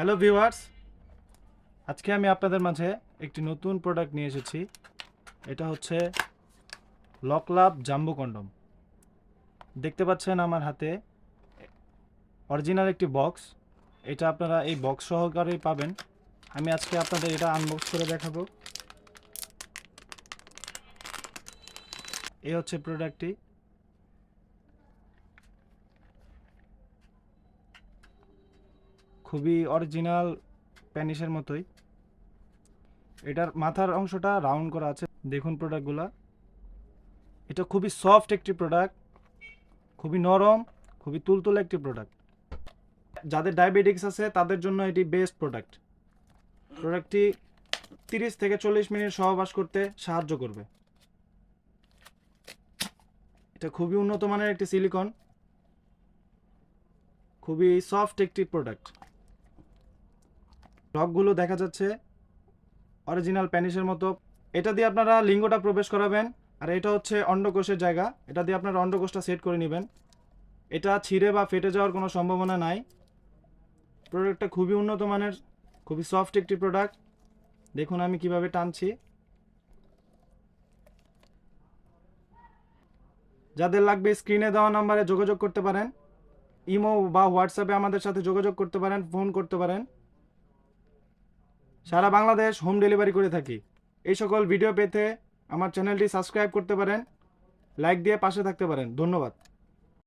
Hello viewers, আজকে আমি আপনাদের মাঝে একটি নতুন প্রোডাক্ট নিয়ে এসেছি। এটা হচ্ছে লকলাভ জাম্বো কন্ডম। দেখতে পাচ্ছেন আমার হাতে অরিজিনাল একটি বক্স। এটা আপনারা এই বক্স সহকারেই পাবেন। আমি আজকে আপনাদের এটা আনবক্স করে দেখাবো। এই হচ্ছে প্রোডাক্টটি। খুবই অরিজিনাল প্যানিসের মতোই। এটার মাথার অংশটা রাউন্ড করা আছে। দেখুন প্রোডাক্টগুলা। এটা খুবই সফট একটি প্রোডাক্ট, খুবই নরম, খুবই তুলতুলে একটি প্রোডাক্ট। যাদের ডায়াবেটিক্স আছে তাদের জন্য এটি বেস্ট প্রোডাক্ট। প্রোডাক্টটি 30 থেকে 40 মিনিট সহবাস করতে সাহায্য করবে। এটা খুবই উন্নত মানের একটি সিলিকন, খুবই সফট একটি প্রোডাক্ট। লকগুলো দেখা যাচ্ছে অরিজিনাল প্যানিসের মতো। এটা দিয়ে আপনারা লিঙ্গটা প্রবেশ করাবেন। আর এটা হচ্ছে অন্ডকোষের জায়গা, এটা দিয়ে আপনারা অন্ডকোষটা সেট করে নেবেন। এটা ছিঁড়ে বা ফেটে যাওয়ার কোনো সম্ভাবনা নাই। প্রোডাক্টটা খুবই উন্নত মানের, খুবই সফট একটি প্রোডাক্ট। দেখুন আমি কিভাবে টানছি। যাদের লাগবে স্ক্রিনে দেওয়া নাম্বারে যোগাযোগ করতে পারেন। ইমো বা হোয়াটসঅ্যাপে আমাদের সাথে যোগাযোগ করতে পারেন, ফোন করতে পারেন। সারা বাংলাদেশ হোম ডেলিভারি করে থাকি। এই সকল ভিডিও পেতে আমার চ্যানেলটি সাবস্ক্রাইব করতে পারেন, লাইক দিয়ে পাশে থাকতে পারেন। ধন্যবাদ।